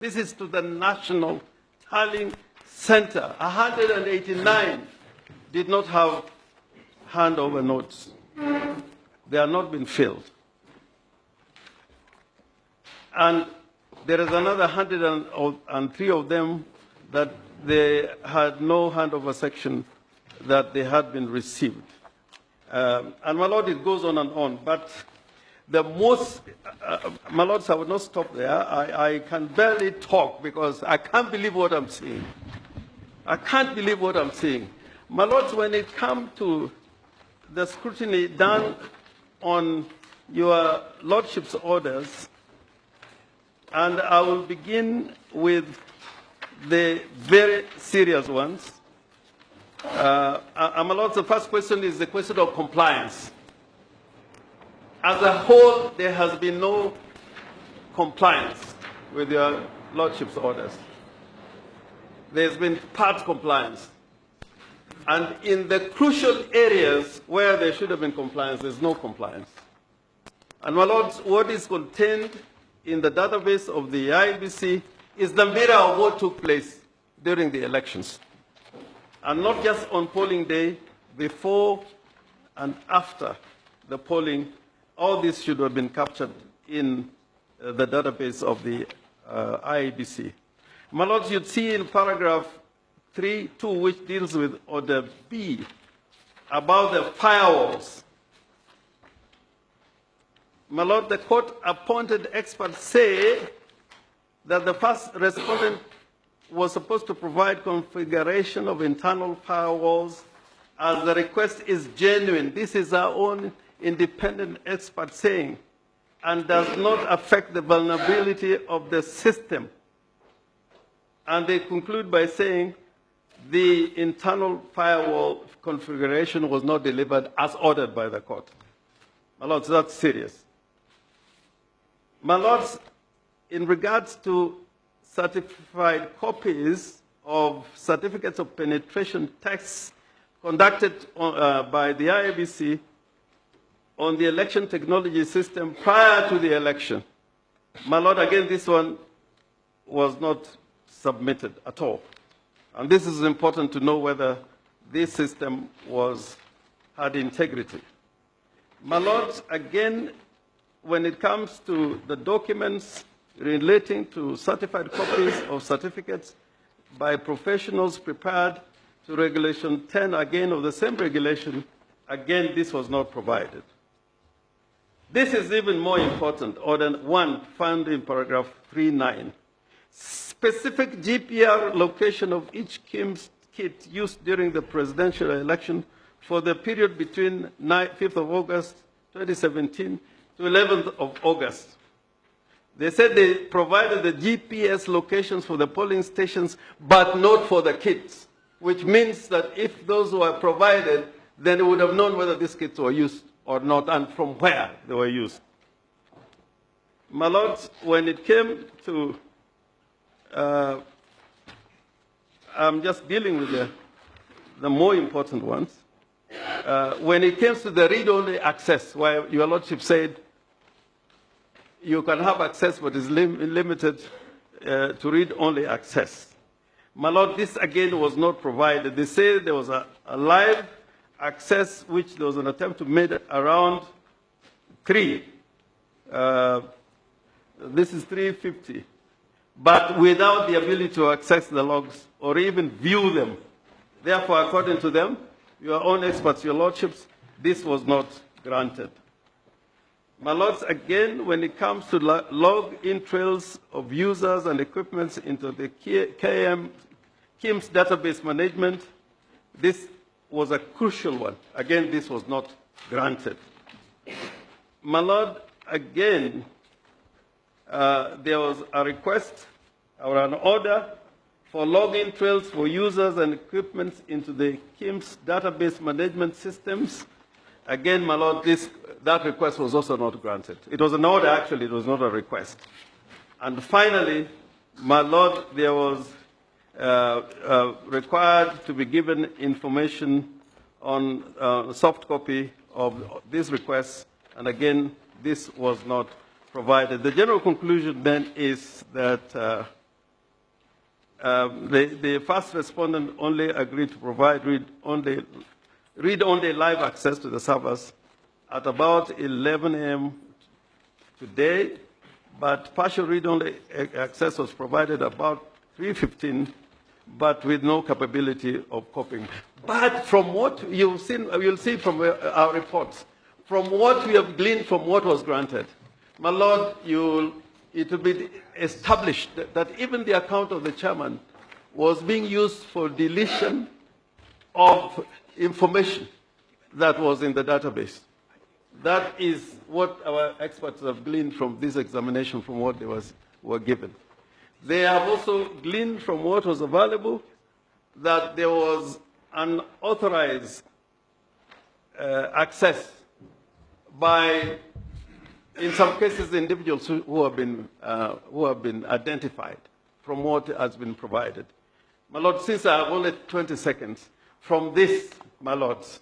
This is to the National Tallying Center. 189 did not have handover notes. They have not been filled. And there is another 103 of them that they had no handover section that they had been received. And my Lord, it goes on and on. But the most, my Lords, I will not stop there. I can barely talk because I can't believe what I'm seeing. I can't believe what I'm seeing. My Lords, when it comes to the scrutiny done on your Lordship's orders, and I will begin with the very serious ones. My Lords, the first question is the question of compliance. As a whole, there has been no compliance with your Lordship's orders. There's been part compliance. And in the crucial areas where there should have been compliance, there's no compliance. And my Lords, what is contained in the database of the IEBC is the mirror of what took place during the elections. And not just on polling day, before and after the polling, all this should have been captured in the database of the IEBC. My Lords, you'd see in paragraph 3.2, which deals with Order B, about the firewalls. My Lord, the court-appointed experts say that the first respondent was supposed to provide configuration of internal firewalls as the request is genuine. This is our own independent expert saying, and does not affect the vulnerability of the system. And they conclude by saying the internal firewall configuration was not delivered as ordered by the court. My Lords, that's serious. My Lords, in regards to certified copies of certificates of penetration tests conducted by the IEBC on the election technology system prior to the election. My Lord, again, this one was not submitted at all. And this is important to know whether this system had integrity. My Lord, again, when it comes to the documents relating to certified copies of certificates by professionals prepared to Regulation 10, again, of the same regulation, again, this was not provided. This is even more important, Order 1, found in paragraph 3.9. Specific GPR location of each KIMS kit used during the presidential election for the period between 5th of August 2017 to 11th of August. They said they provided the GPS locations for the polling stations, but not for the kits, which means that if those were provided, then they would have known whether these kits were used or not, and from where they were used. My Lords, when it came to, I'm just dealing with the more important ones. When it comes to the read-only access, where your Lordship said you can have access, but is limited to read-only access. My Lord, this again was not provided. They say there was a live access, which there was an attempt to make around 3. This is 350. But without the ability to access the logs or even view them. Therefore, according to them, your own experts, your Lordships, this was not granted. My Lords, again, when it comes to log-in trails of users and equipments into the KIMS database management, this was a crucial one. Again, this was not granted. My Lord, again, there was a request or an order for login trails for users and equipment into the KIMS database management systems. Again, my Lord, that request was also not granted. It was an order, actually, it was not a request. And finally, my Lord, there was required to be given information on a soft copy of this request, and again, this was not provided. The general conclusion then is that the first respondent only agreed to provide read-only live access to the servers at about 11 a.m. today, but partial read-only access was provided about 3:15, but with no capability of copying. But from what you'll see from our reports, from what we have gleaned from what was granted, my Lord, it will be established that even the account of the chairman was being used for deletion of information that was in the database. That is what our experts have gleaned from this examination, from what they were given. They have also gleaned from what was available that there was unauthorized access by, in some cases, individuals who have been identified from what has been provided. My Lord, since I have only 20 seconds, from this, my Lords,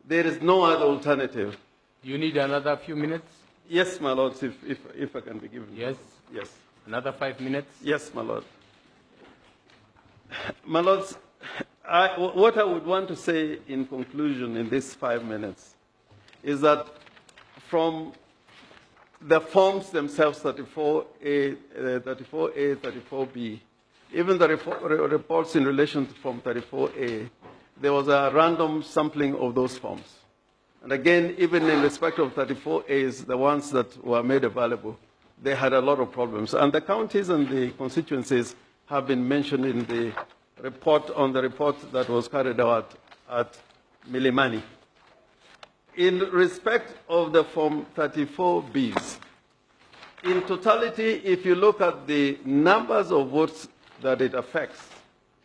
there is no other alternative. You need another few minutes? Yes, my Lords, if I can be given. Yes? Yes. Another 5 minutes? Yes, my Lord. My Lords, what I would want to say in conclusion in these 5 minutes is that from the forms themselves, 34A, 34B, even the reports in relation to Form 34A, there was a random sampling of those forms. And again, even in respect of 34As, the ones that were made available, they had a lot of problems. And the counties and the constituencies have been mentioned in the report, on the report that was carried out at Milimani. In respect of the Form 34Bs, in totality, if you look at the numbers of votes that it affects,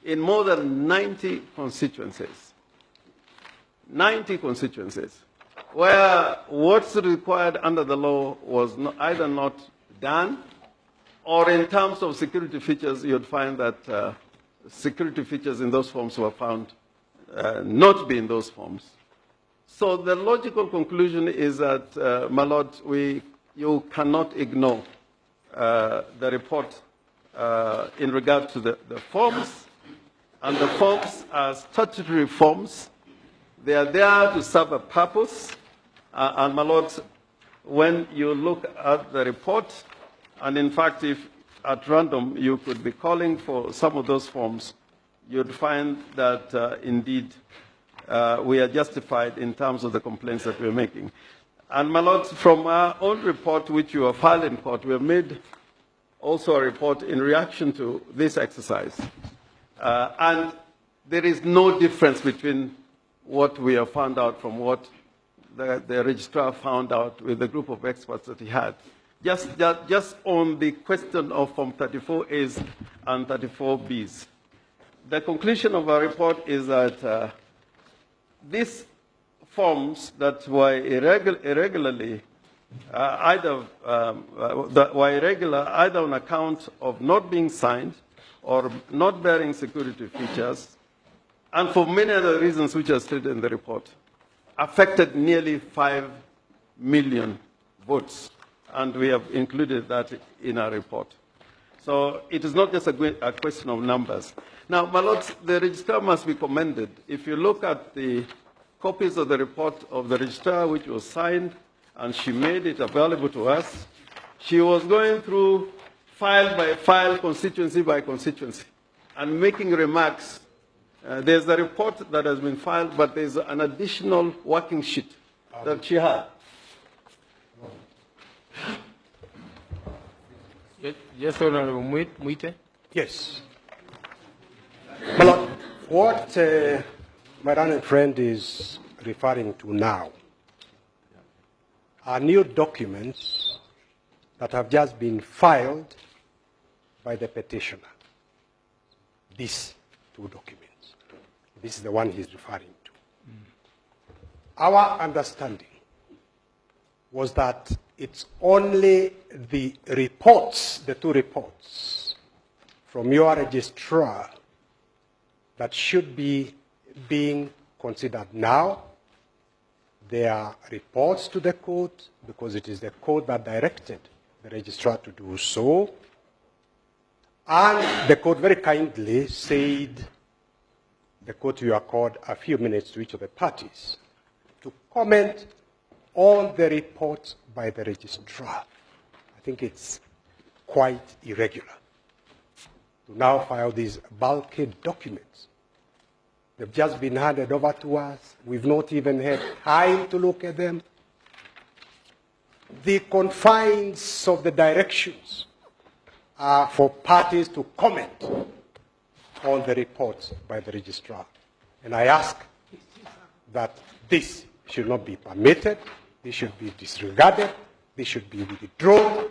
in more than 90 constituencies, where what's required under the law was either not done, or in terms of security features, you'd find that security features in those forms were found not to be in those forms. So the logical conclusion is that, my Lord, you cannot ignore the report in regard to the forms, and the forms are statutory forms. They are there to serve a purpose, and my Lord, when you look at the report, and in fact, if at random you could be calling for some of those forms, you'd find that indeed we are justified in terms of the complaints that we're making. And my Lord, from our own report, which you have filed in court, we have made also a report in reaction to this exercise. And there is no difference between what we have found out from what the registrar found out with the group of experts that he had. Just on the question of Form 34As and 34Bs. The conclusion of our report is that these forms that were irregular either on account of not being signed or not bearing security features, and for many other reasons which are stated in the report, affected nearly 5 million votes. And we have included that in our report. So it is not just a question of numbers. Now, my Lords, the registrar must be commended. If you look at the copies of the report of the registrar, which was signed, and she made it available to us, she was going through file by file, constituency by constituency, and making remarks. There's a report that has been filed, but there's an additional working sheet that she had. Yes, Honorable Muite. Yes. My Lord, what my learned friend is referring to now are new documents that have just been filed by the petitioner. These two documents. This is the one he's referring to. Our understanding was that it's only the reports, the two reports from your registrar that should be being considered now. They are reports to the court because it is the court that directed the registrar to do so. And the court very kindly said the court will accord a few minutes to each of the parties to comment on the report by the registrar. I think it's quite irregular to now file these bulky documents. They've just been handed over to us. We've not even had time to look at them. The confines of the directions are for parties to comment on the reports by the registrar. And I ask that this should not be permitted, this should be disregarded, this should be withdrawn,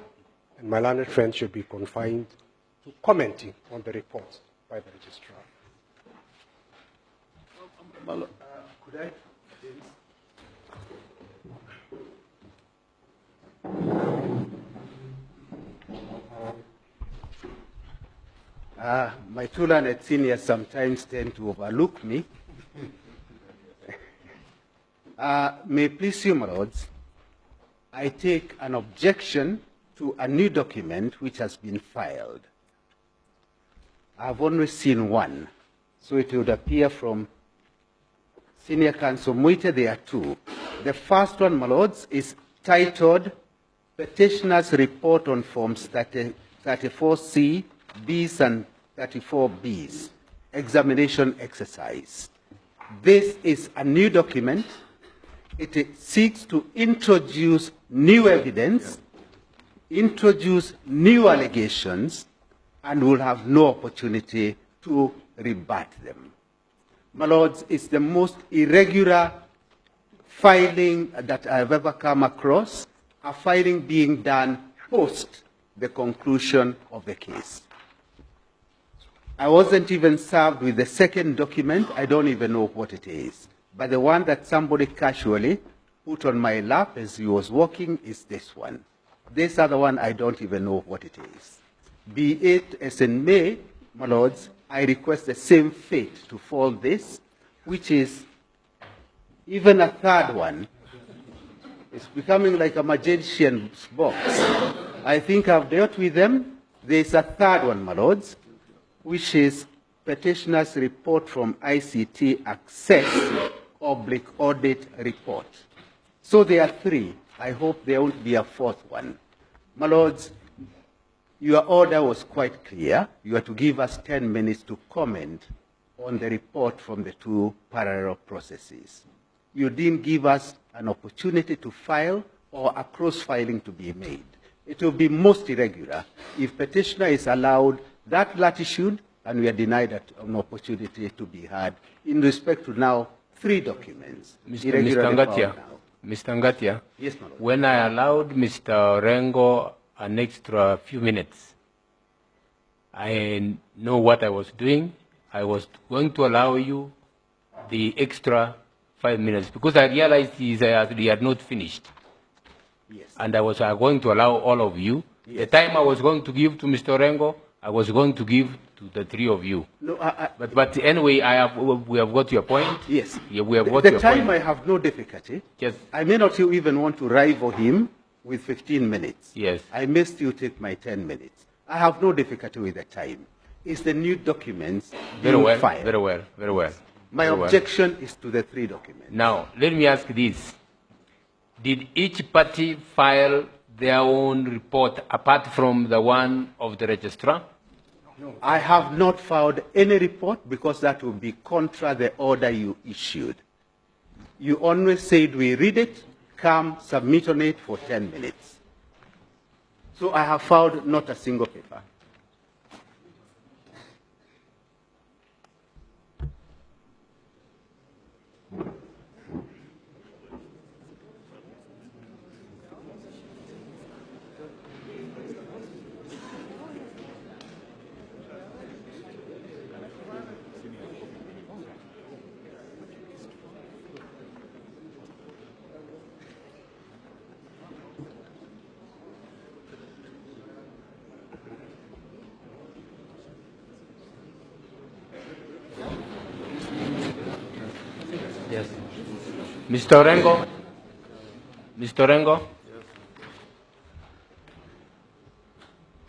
and my learned friend should be confined to commenting on the reports by the registrar. Could I? My two learned seniors sometimes tend to overlook me. May it please you, my lords, I take an objection to a new document which has been filed. I've only seen one, so it would appear from Senior Counsel Muite there are two. The first one, my lords, is titled Petitioner's Report on Forms 34C, Bs and 34Bs, Examination Exercise. This is a new document. It seeks to introduce new evidence, introduce new allegations, and will have no opportunity to rebut them. My lords, it's the most irregular filing that I've ever come across, a filing being done post the conclusion of the case. I wasn't even served with the second document. I don't even know what it is. But the one that somebody casually put on my lap as he was walking is this one. This other one, I don't even know what it is. Be it as in may, my lords, I request the same fate to fall this, which is even a third one. It's becoming like a magician's box. I think I've dealt with them. There's a third one, my lords, which is Petitioner's Report from ICT Access /Audit Report. So there are three. I hope there won't be a fourth one. My lords, your order was quite clear. You are to give us 10 minutes to comment on the report from the two parallel processes. You didn't give us an opportunity to file or a cross-filing to be made. It will be most irregular if petitioner is allowed that latitude and we are denied an opportunity to be heard in respect to now 3 documents. Mr. Ngatia, yes, my lord. When I allowed Mr. Rengo an extra few minutes, I know what I was doing. I was going to allow you the extra 5 minutes because I realized he had not finished. Yes. And I was going to allow all of you. Yes. The time I was going to give to Mr. Rengo, I was going to give to the 3 of you. No, but anyway, we have got your point. Yes. Yeah, we have got the your time point. I have no difficulty. Yes. I may not even want to rival him with 15 minutes. Yes. I may still take my 10 minutes. I have no difficulty with the time. It's the new documents Very being well, filed. very well, very well. My Very well. objection is to the 3 documents. Now, let me ask this. Did each party file their own report apart from the one of the registrar? No. I have not filed any report because that would be contra the order you issued. You always said we read it, come, submit on it for 10 minutes. So I have filed not a single paper. Yes. Mr. Rengo? Mr. Rengo?